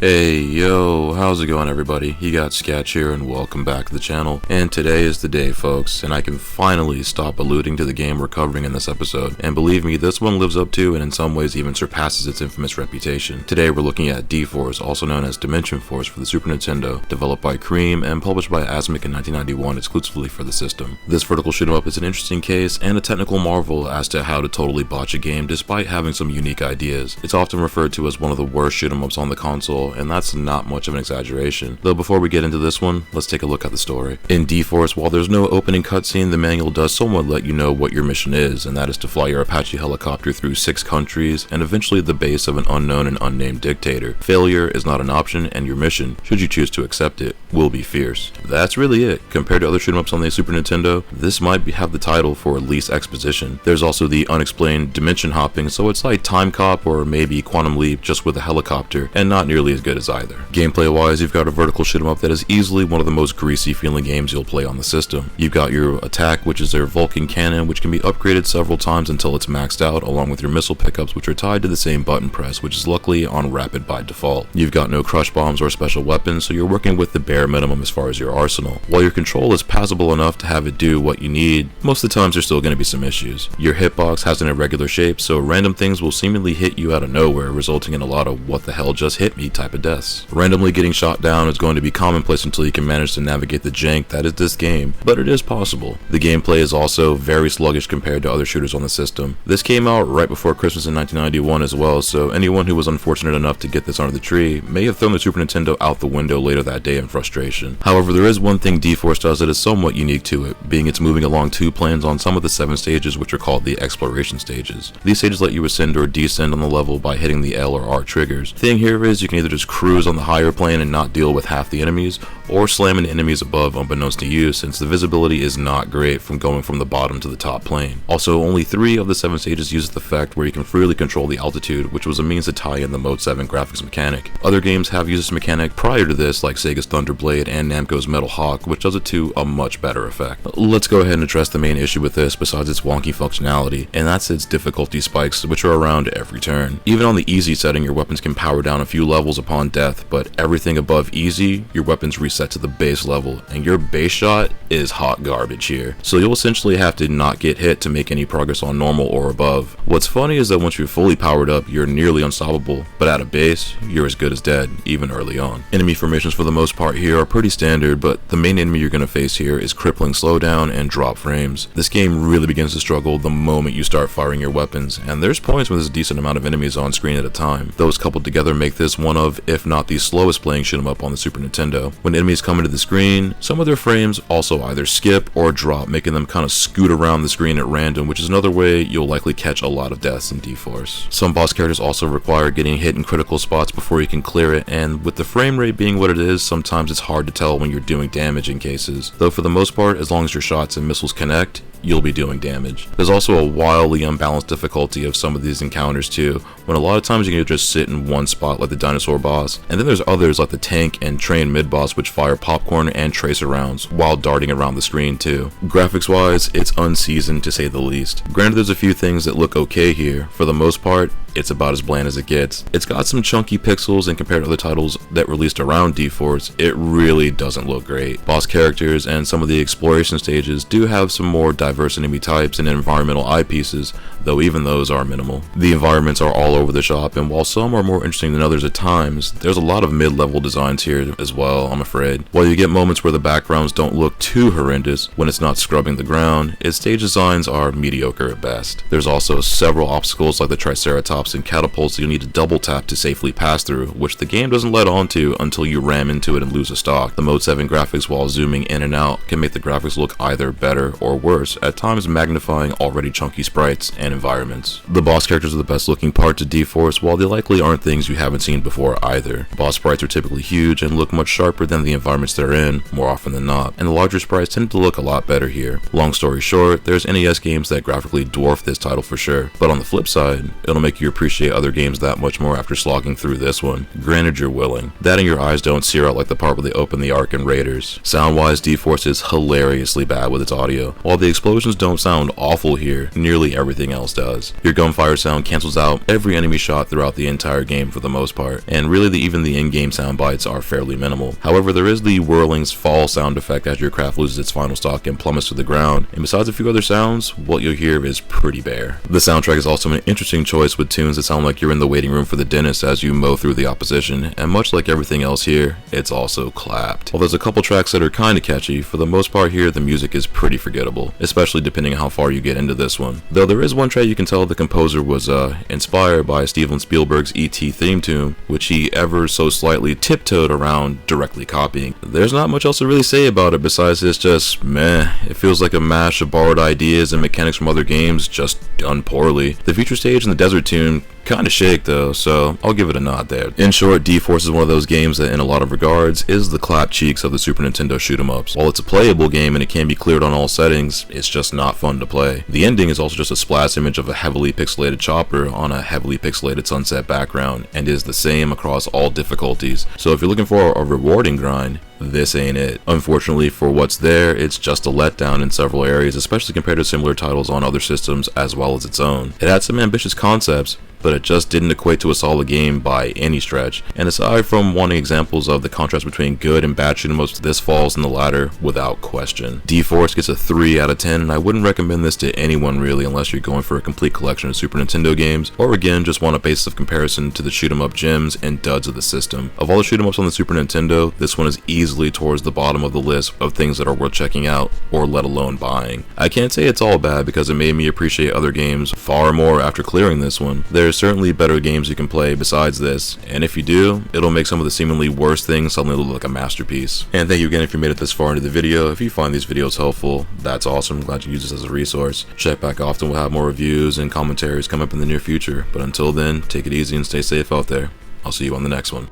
Hey yo, how's it going everybody? You got Sketch here and welcome back to the channel. And today is the day folks, and I can finally stop alluding to the game we're covering in this episode. And believe me, this one lives up to and in some ways even surpasses its infamous reputation. Today we're looking at D-Force, also known as Dimension Force for the Super Nintendo, developed by Cream and published by Asmik in 1991 exclusively for the system. This vertical shoot 'em up is an interesting case and a technical marvel as to how to totally botch a game despite having some unique ideas. It's often referred to as one of the worst shoot 'em ups on the console, and that's not much of an exaggeration. Though before we get into this one, let's take a look at the story. In D-Force, while there's no opening cutscene, the manual does somewhat let you know what your mission is, and that is to fly your Apache helicopter through 6 countries and eventually the base of an unknown and unnamed dictator. Failure is not an option, and your mission, should you choose to accept it, will be fierce. That's really it. Compared to other shoot 'em ups on the Super Nintendo, this might have the title for least exposition. There's also the unexplained dimension hopping, so it's like Time Cop or maybe Quantum Leap just with a helicopter, and not nearly as good as either. Gameplay wise, you've got a vertical shoot 'em up that is easily one of the most greasy feeling games you'll play on the system. You've got your attack, which is their Vulcan cannon, which can be upgraded several times until it's maxed out, along with your missile pickups, which are tied to the same button press, which is luckily on rapid by default. You've got no crush bombs or special weapons, so you're working with the bare minimum as far as your arsenal. While your control is passable enough to have it do what you need, most of the times there's still going to be some issues. Your hitbox has an irregular shape, so random things will seemingly hit you out of nowhere, resulting in a lot of what the hell just hit me type of deaths. Randomly getting shot down is going to be commonplace until you can manage to navigate the jank that is this game, but it is possible. The gameplay is also very sluggish compared to other shooters on the system. This came out right before Christmas in 1991 as well, so anyone who was unfortunate enough to get this under the tree may have thrown the Super Nintendo out the window later that day in frustration. However, there is one thing D-Force does that is somewhat unique to it, being it's moving along 2 planes on some of the 7 stages, which are called the exploration stages. These stages let you ascend or descend on the level by hitting the L or R triggers. The thing here is you can either just cruise on the higher plane and not deal with half the enemies, or slam into enemies above unbeknownst to you, since the visibility is not great from going from the bottom to the top plane. Also, only 3 of the 7 stages use the effect where you can freely control the altitude, which was a means to tie in the Mode 7 graphics mechanic. Other games have used this mechanic prior to this, like Sega's Thunderblade and Namco's Metal Hawk, which does it to a much better effect. Let's go ahead and address the main issue with this besides its wonky functionality, and that's its difficulty spikes, which are around every turn. Even on the easy setting, your weapons can power down a few levels upon death, but everything above easy, your weapons reset to the base level, and your base shot is hot garbage here. So you'll essentially have to not get hit to make any progress on normal or above. What's funny is that once you're fully powered up, you're nearly unstoppable, but at a base, you're as good as dead, even early on. Enemy formations for the most part here are pretty standard, but the main enemy you're going to face here is crippling slowdown and drop frames. This game really begins to struggle the moment you start firing your weapons, and there's points when there's a decent amount of enemies on screen at a time. Those coupled together make this one of, if not the slowest playing shoot 'em up on the Super Nintendo. When enemies come into the screen, some of their frames also either skip or drop, making them kind of scoot around the screen at random, which is another way you'll likely catch a lot of deaths in D-Force. Some boss characters also require getting hit in critical spots before you can clear it, and with the frame rate being what it is, sometimes it's hard to tell when you're doing damage in cases. Though for the most part, as long as your shots and missiles connect, you'll be doing damage. There's also a wildly unbalanced difficulty of some of these encounters too, when a lot of times you can just sit in one spot like the dinosaur boss, and then there's others like the tank and train mid-boss which fire popcorn and tracer rounds while darting around the screen too. Graphics wise, it's unseasoned to say the least. Granted, there's a few things that look okay here. For the most part, it's about as bland as it gets. It's got some chunky pixels, and compared to other titles that released around D-Force, it really doesn't look great. Boss characters and some of the exploration stages do have some more diverse enemy types and environmental eyepieces, though even those are minimal. The environments are all over the shop, and while some are more interesting than others at times, there's a lot of mid-level designs here as well, I'm afraid. While you get moments where the backgrounds don't look too horrendous when it's not scrubbing the ground, its stage designs are mediocre at best. There's also several obstacles like the Triceratops and catapults that you need to double tap to safely pass through, which the game doesn't let on to until you ram into it and lose a stock. The Mode 7 graphics, while zooming in and out, can make the graphics look either better or worse, at times magnifying already chunky sprites and environments. The boss characters are the best looking part to D-Force, while they likely aren't things you haven't seen before either. Boss sprites are typically huge and look much sharper than the environments they're in, more often than not, and the larger sprites tend to look a lot better here. Long story short, there's NES games that graphically dwarf this title for sure, but on the flip side, it'll make you appreciate other games that much more after slogging through this one. Granted, you're willing. That and your eyes don't sear out like the part where they open the Ark in Raiders. Sound-wise, D-Force is hilariously bad with its audio. While the explosions don't sound awful here, nearly everything else does. Your gunfire sound cancels out every enemy shot throughout the entire game for the most part, and really even the in-game sound bites are fairly minimal. However, there is the whirling's fall sound effect as your craft loses its final stock and plummets to the ground, and besides a few other sounds, what you'll hear is pretty bare. The soundtrack is also an interesting choice with tunes that sound like you're in the waiting room for the dentist as you mow through the opposition, and much like everything else here, it's also clapped. While there's a couple tracks that are kinda catchy, for the most part here the music is pretty forgettable, especially depending on how far you get into this one. Though there is one track you can tell the composer was inspired by Steven Spielberg's E.T. theme tune, which he ever so slightly tiptoed around directly copying. There's not much else to really say about it besides it's just meh. It feels like a mash of borrowed ideas and mechanics from other games just done poorly. The feature stage and the desert tune kinda shake though, so I'll give it a nod there. In short, D-Force is one of those games that in a lot of regards is the clap cheeks of the Super Nintendo shoot-'em-ups. While it's a playable game and it can be cleared on all settings, it's just not fun to play. The ending is also just a splash image of a heavily pixelated chopper on a heavily pixelated sunset background and is the same across all difficulties. So if you're looking for a rewarding grind, this ain't it. Unfortunately for what's there, it's just a letdown in several areas, especially compared to similar titles on other systems as well as its own. It had some ambitious concepts, but it just didn't equate to a solid game by any stretch. And aside from wanting examples of the contrast between good and bad shoot-'em-ups, this falls in the latter without question. D-Force gets a 3 out of 10, and I wouldn't recommend this to anyone really unless you're going for a complete collection of Super Nintendo games, or again just want a basis of comparison to the shoot-'em-up gems and duds of the system. Of all the shoot-'em-ups on the Super Nintendo, this one is easily towards the bottom of the list of things that are worth checking out, or let alone buying. I can't say it's all bad because it made me appreciate other games far more after clearing this one. There's certainly better games you can play besides this, and if you do, it'll make some of the seemingly worst things suddenly look like a masterpiece. And thank you again if you made it this far into the video. If you find these videos helpful, that's awesome. I'm glad you use this as a resource. Check back often, we'll have more reviews and commentaries come up in the near future, but until then, take it easy and stay safe out there. I'll see you on the next one.